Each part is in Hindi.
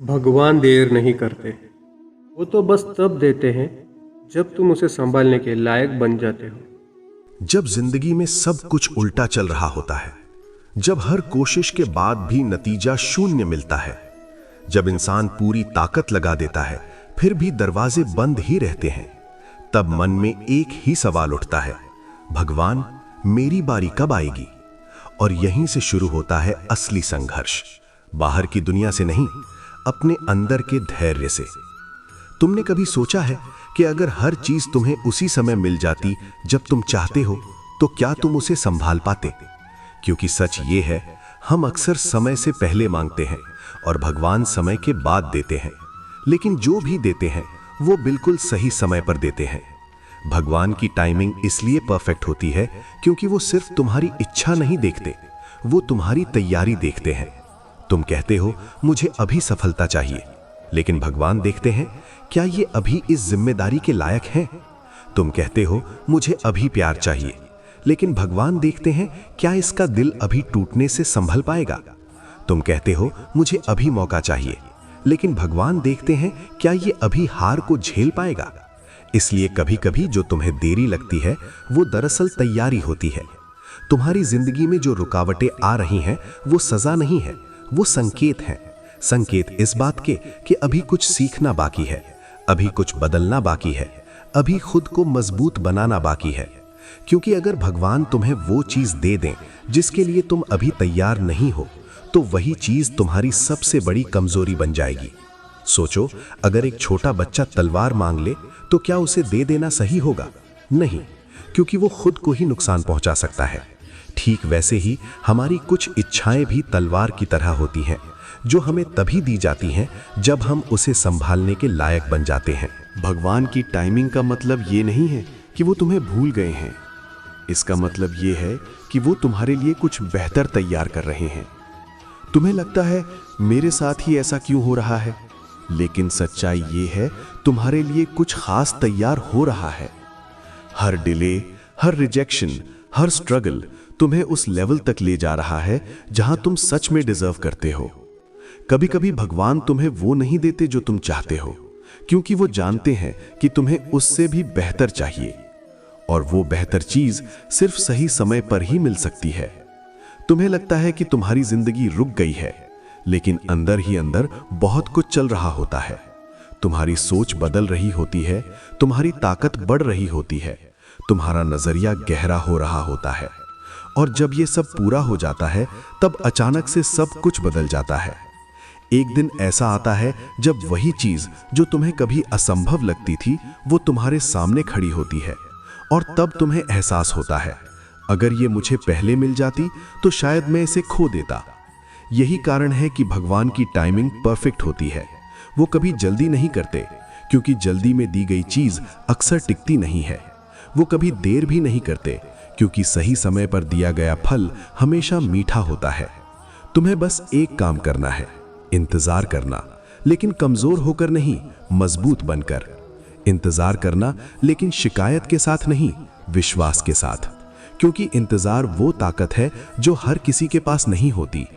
भगवान देर नहीं करते। वो तो बस तब देते हैं जब तुम उसे संभालने के लायक बन जाते हो। जब जिंदगी में सब कुछ उल्टा चल रहा होता है, जब हर कोशिश के बाद भी नतीजा शून्य मिलता है, जब इंसान पूरी ताकत लगा देता है फिर भी दरवाजे बंद ही रहते हैं, तब मन में एक ही सवाल उठता है, भगवान मेरी बारी कब आएगी? और यहीं से शुरू होता है असली संघर्ष। बाहर की दुनिया से नहीं, अपने अंदर के धैर्य से। तुमने कभी सोचा है कि अगर हर चीज तुम्हें उसी समय मिल जाती जब तुम चाहते हो, तो क्या तुम उसे संभाल पाते? क्योंकि सच ये है, हम अक्सर समय से पहले मांगते हैं और भगवान समय के बाद देते हैं, लेकिन जो भी देते हैं वो बिल्कुल सही समय पर देते हैं। भगवान की टाइमिंग इसलिए परफेक्ट होती है क्योंकि वो सिर्फ तुम्हारी इच्छा नहीं देखते, वो तुम्हारी तैयारी देखते हैं। तुम कहते हो मुझे अभी सफलता चाहिए, लेकिन भगवान देखते हैं क्या ये अभी इस जिम्मेदारी के लायक हैं? तुम कहते हो मुझे अभी प्यार चाहिए, लेकिन भगवान देखते हैं क्या इसका दिल अभी टूटने से संभल पाएगा? तुम कहते हो मुझे अभी मौका चाहिए, लेकिन भगवान देखते हैं क्या ये अभी हार को झेल पाएगा? इसलिए कभी कभी जो तुम्हें देरी लगती है वो दरअसल तैयारी होती है। तुम्हारी जिंदगी में जो रुकावटें आ रही हैं वो सजा नहीं है, वो संकेत हैं। संकेत इस बात के कि अभी कुछ सीखना बाकी है, अभी कुछ बदलना बाकी है, अभी खुद को मजबूत बनाना बाकी है। क्योंकि अगर भगवान तुम्हें वो चीज दे दें जिसके लिए तुम अभी तैयार नहीं हो, तो वही चीज तुम्हारी सबसे बड़ी कमजोरी बन जाएगी। सोचो, अगर एक छोटा बच्चा तलवार मांग ले तो क्या उसे दे देना सही होगा? नहीं, क्योंकि वो खुद को ही नुकसान पहुंचा सकता है। ठीक वैसे ही हमारी कुछ इच्छाएं भी तलवार की तरह होती हैं, जो हमें तभी दी जाती हैं जब हम उसे संभालने के लायक बन जाते हैं। भगवान की टाइमिंग का मतलब ये नहीं है कि वो तुम्हें भूल गए हैं। इसका मतलब ये है कि वो तुम्हारे लिए कुछ बेहतर तैयार कर रहे हैं। तुम्हें लगता है मेरे साथ ही ऐसा क्यों हो रहा है, लेकिन सच्चाई ये है तुम्हारे लिए कुछ खास तैयार हो रहा है। हर डिले, हर रिजेक्शन, हर स्ट्रगल तुम्हें उस लेवल तक ले जा रहा है जहां तुम सच में डिजर्व करते हो। कभी कभी भगवान तुम्हें वो नहीं देते जो तुम चाहते हो, क्योंकि वो जानते हैं कि तुम्हें उससे भी बेहतर चाहिए, और वो बेहतर चीज सिर्फ सही समय पर ही मिल सकती है। तुम्हें लगता है कि तुम्हारी जिंदगी रुक गई है, लेकिन अंदर ही अंदर बहुत कुछ चल रहा होता है। तुम्हारी सोच बदल रही होती है, तुम्हारी ताकत बढ़ रही होती है, तुम्हारा नजरिया गहरा हो रहा होता है। और जब ये सब पूरा हो जाता है तब अचानक से सब कुछ बदल जाता है। एक दिन ऐसा आता है जब वही चीज जो तुम्हें कभी असंभव लगती थी वो तुम्हारे सामने खड़ी होती है, और तब तुम्हें एहसास होता है, अगर ये मुझे पहले मिल जाती तो शायद मैं इसे खो देता। यही कारण है कि भगवान की टाइमिंग परफेक्ट होती है। वो कभी जल्दी नहीं करते, क्योंकि जल्दी में दी गई चीज अक्सर टिकती नहीं है। वो कभी देर भी नहीं करते, क्योंकि सही समय पर दिया गया फल हमेशा मीठा होता है। तुम्हें बस एक काम करना है, इंतजार करना, लेकिन कमजोर होकर नहीं, मजबूत बनकर। इंतजार करना, लेकिन शिकायत के साथ नहीं, विश्वास के साथ। क्योंकि इंतजार वो ताकत है जो हर किसी के पास नहीं होती।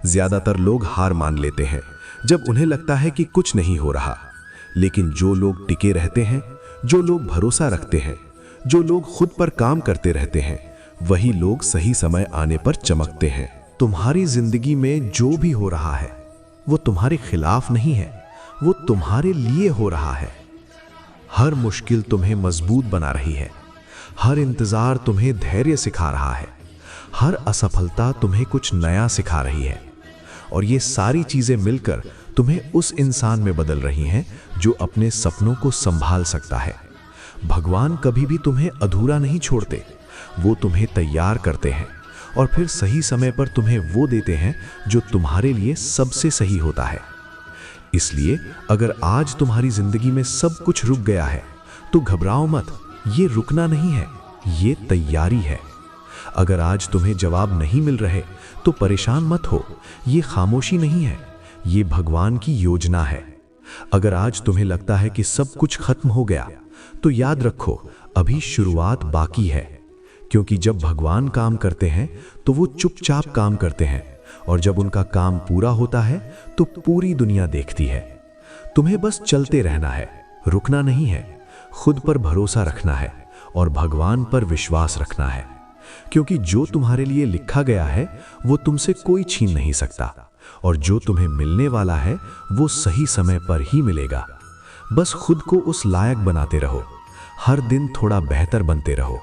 ज्यादातर लोग हार मान लेते हैं जब उन्हें लगता है कि कुछ नहीं हो रहा, लेकिन जो लोग टिके रहते हैं, जो लोग भरोसा रखते हैं, जो लोग खुद पर काम करते रहते हैं, वही लोग सही समय आने पर चमकते हैं। तुम्हारी जिंदगी में जो भी हो रहा है वो तुम्हारे खिलाफ नहीं है, वो तुम्हारे लिए हो रहा है। हर मुश्किल तुम्हें मजबूत बना रही है, हर इंतजार तुम्हें धैर्य सिखा रहा है, हर असफलता तुम्हें कुछ नया सिखा रही है, और ये सारी चीजें मिलकर तुम्हें उस इंसान में बदल रही हैं जो अपने सपनों को संभाल सकता है। भगवान कभी भी तुम्हें अधूरा नहीं छोड़ते, वो तुम्हें तैयार करते हैं और फिर सही समय पर तुम्हें वो देते हैं जो तुम्हारे लिए सबसे सही होता है। इसलिए अगर आज तुम्हारी जिंदगी में सब कुछ रुक गया है तो घबराओ मत, ये रुकना नहीं है, ये तैयारी है। अगर आज तुम्हें जवाब नहीं मिल रहे तो परेशान मत हो, ये खामोशी नहीं है, ये भगवान की योजना है। अगर आज तुम्हें लगता है कि सब कुछ खत्म हो गया तो याद रखो, अभी शुरुआत बाकी है। क्योंकि जब भगवान काम करते हैं तो वो चुपचाप काम करते हैं, और जब उनका काम पूरा होता है तो पूरी दुनिया देखती है। तुम्हें बस चलते रहना है, रुकना नहीं है, खुद पर भरोसा रखना है और भगवान पर विश्वास रखना है, क्योंकि जो तुम्हारे लिए लिखा गया है वो तुमसे कोई छीन नहीं सकता, और जो तुम्हें मिलने वाला है वो सही समय पर ही मिलेगा। बस खुद को उस लायक बनाते रहो, हर दिन थोड़ा बेहतर बनते रहो,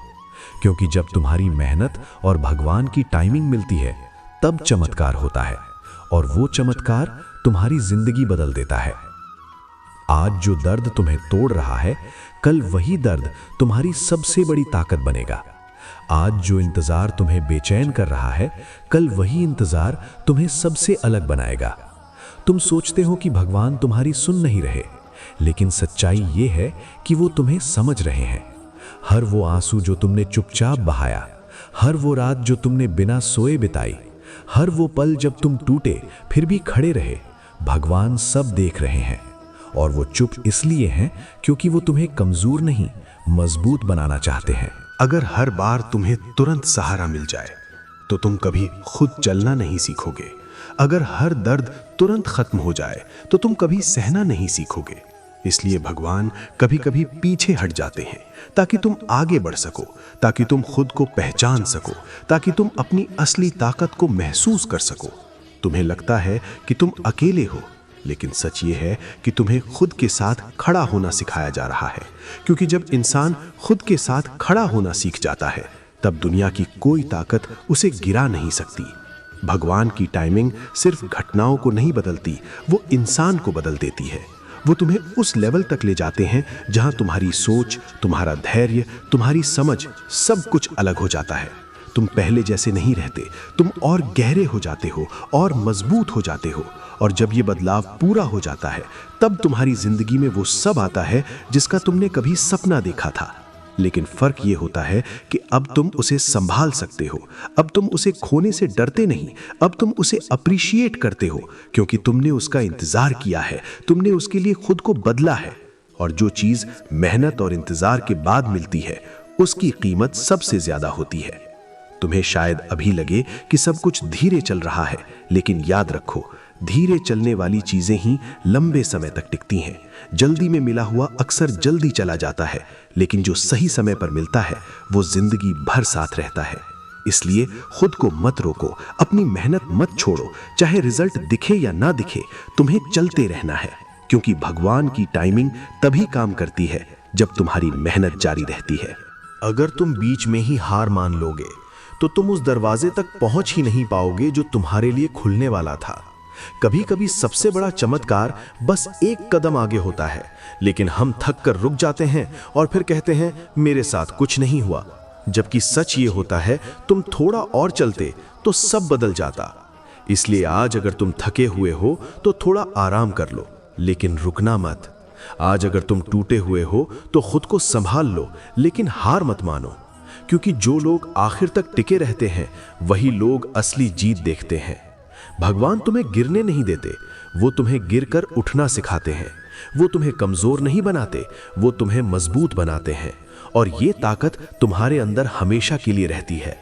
क्योंकि जब तुम्हारी मेहनत और भगवान की टाइमिंग मिलती है तब चमत्कार होता है, और वो चमत्कार तुम्हारी जिंदगी बदल देता है। आज जो दर्द तुम्हें तोड़ रहा है, कल वही दर्द तुम्हारी सबसे बड़ी ताकत बनेगा। आज जो इंतजार तुम्हें बेचैन कर रहा है, कल वही इंतजार तुम्हें सबसे अलग बनाएगा। तुम सोचते हो कि भगवान तुम्हारी सुन नहीं रहे, लेकिन सच्चाई ये है कि वो तुम्हें समझ रहे हैं। हर वो आंसू जो तुमने चुपचाप बहाया, हर वो रात जो तुमने बिना सोए बिताई, हर वो पल जब तुम टूटे फिर भी खड़े रहे, भगवान सब देख रहे हैं। और वो चुप इसलिए हैं क्योंकि वो तुम्हें कमजोर नहीं, मजबूत बनाना चाहते हैं। अगर हर बार तुम्हें तुरंत सहारा मिल जाए तो तुम कभी खुद चलना नहीं सीखोगे। अगर हर दर्द तुरंत खत्म हो जाए तो तुम कभी सहना नहीं सीखोगे। इसलिए भगवान कभी कभी पीछे हट जाते हैं ताकि तुम आगे बढ़ सको, ताकि तुम खुद को पहचान सको, ताकि तुम अपनी असली ताकत को महसूस कर सको। तुम्हें लगता है कि तुम अकेले हो, लेकिन सच ये है कि तुम्हें खुद के साथ खड़ा होना सिखाया जा रहा है, क्योंकि जब इंसान खुद के साथ खड़ा होना सीख जाता है तब दुनिया की कोई ताकत उसे गिरा नहीं सकती। भगवान की टाइमिंग सिर्फ घटनाओं को नहीं बदलती, वो इंसान को बदल देती है। वो तुम्हें उस लेवल तक ले जाते हैं जहां तुम्हारी सोच, तुम्हारा धैर्य, तुम्हारी समझ सब कुछ अलग हो जाता है। तुम पहले जैसे नहीं रहते, तुम और गहरे हो जाते हो और मजबूत हो जाते हो। और जब ये बदलाव पूरा हो जाता है तब तुम्हारी जिंदगी में वो सब आता है जिसका तुमने कभी सपना देखा था। लेकिन फर्क ये होता है कि अब तुम उसे संभाल सकते हो, अब तुम उसे खोने से डरते नहीं, अब तुम उसे अप्रिशिएट करते हो, क्योंकि तुमने उसका इंतजार किया है, तुमने उसके लिए खुद को बदला है। और जो चीज मेहनत और इंतजार के बाद मिलती है उसकी कीमत सबसे ज्यादा होती है। तुम्हें शायद अभी लगे कि सब कुछ धीरे चल रहा है, लेकिन याद रखो, धीरे चलने वाली चीजें ही लंबे समय तक टिकती हैं। जल्दी में मिला हुआ अक्सर जल्दी चला जाता है, लेकिन जो सही समय पर मिलता है वो जिंदगी भर साथ रहता है। इसलिए खुद को मत रोको, अपनी मेहनत मत छोड़ो, चाहे रिजल्ट दिखे या ना दिखे, तुम्हें चलते रहना है, क्योंकि भगवान की टाइमिंग तभी काम करती है जब तुम्हारी मेहनत जारी रहती है। अगर तुम बीच में ही हार मान लोगे तो तुम उस दरवाजे तक पहुंच ही नहीं पाओगे जो तुम्हारे लिए खुलने वाला था। कभी कभी सबसे बड़ा चमत्कार बस एक कदम आगे होता है, लेकिन हम थक कर रुक जाते हैं और फिर कहते हैं मेरे साथ कुछ नहीं हुआ। जबकि सच ये होता है तुम थोड़ा और चलते तो सब बदल जाता। इसलिए आज अगर तुम थके हुए हो तो थोड़ा आराम कर लो, लेकिन रुकना मत। आज अगर तुम टूटे हुए हो तो खुद को संभाल लो, लेकिन हार मत मानो, क्योंकि जो लोग आखिर तक टिके रहते हैं वही लोग असली जीत देखते हैं। भगवान तुम्हें गिरने नहीं देते, वो तुम्हें गिरकर उठना सिखाते हैं। वो तुम्हें कमजोर नहीं बनाते, वो तुम्हें मजबूत बनाते हैं। और ये ताकत तुम्हारे अंदर हमेशा के लिए रहती है।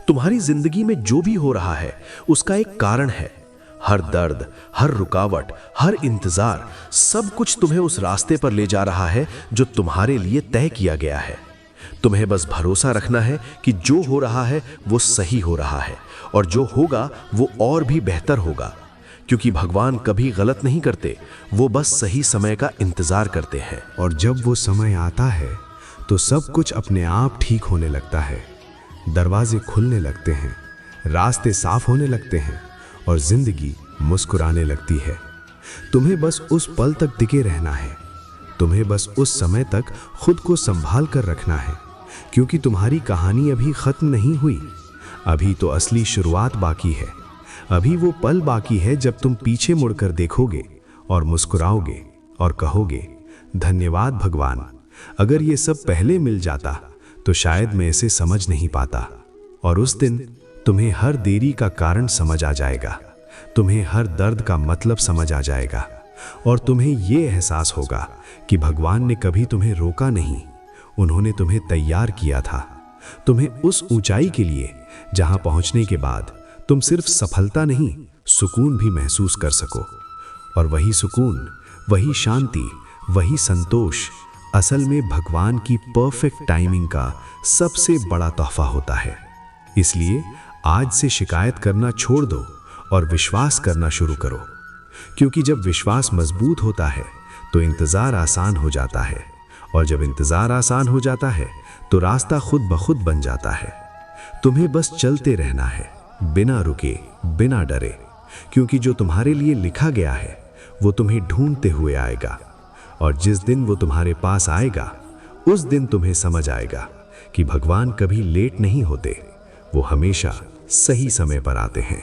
तुम्हारी जिंदगी में जो भी हो रहा है उसका एक कारण है। हर दर्द, हर रुकावट, हर इंतजार, सब कुछ तुम्हें उस रास्ते पर ले जा रहा है जो तुम्हारे लिए तय किया गया है। तुम्हें बस भरोसा रखना है कि जो हो रहा है वो सही हो रहा है, और जो होगा वो और भी बेहतर होगा, क्योंकि भगवान कभी गलत नहीं करते, वो बस सही समय का इंतजार करते हैं। और जब वो समय आता है तो सब कुछ अपने आप ठीक होने लगता है। दरवाजे खुलने लगते हैं, रास्ते साफ होने लगते हैं और जिंदगी मुस्कुराने लगती है। तुम्हें बस उस पल तक टिके रहना है, तुम्हें बस उस समय तक खुद को संभाल कर रखना है, क्योंकि तुम्हारी कहानी अभी खत्म नहीं हुई। अभी तो असली शुरुआत बाकी है। अभी वो पल बाकी है जब तुम पीछे मुड़कर देखोगे और मुस्कुराओगे और कहोगे धन्यवाद भगवान। अगर ये सब पहले मिल जाता तो शायद मैं इसे समझ नहीं पाता। और उस दिन तुम्हें हर देरी का कारण समझ आ जाएगा, तुम्हें हर दर्द का मतलब समझ आ जाएगा, और तुम्हें ये एहसास होगा कि भगवान ने कभी तुम्हें रोका नहीं, उन्होंने तुम्हें तैयार किया था। तुम्हें उस ऊंचाई के लिए जहां पहुंचने के बाद तुम सिर्फ सफलता नहीं, सुकून भी महसूस कर सको। और वही सुकून, वही शांति, वही संतोष असल में भगवान की परफेक्ट टाइमिंग का सबसे बड़ा तोहफा होता है। इसलिए आज से शिकायत करना छोड़ दो और विश्वास करना शुरू करो, क्योंकि जब विश्वास मजबूत होता है तो इंतज़ार आसान हो जाता है, और जब इंतज़ार आसान हो जाता है तो रास्ता खुद ब खुद बन जाता है। तुम्हें बस चलते रहना है, बिना रुके, बिना डरे, क्योंकि जो तुम्हारे लिए लिखा गया है वो तुम्हें ढूंढते हुए आएगा, और जिस दिन वो तुम्हारे पास आएगा उस दिन तुम्हें समझ आएगा कि भगवान कभी लेट नहीं होते, वो हमेशा सही समय पर आते हैं।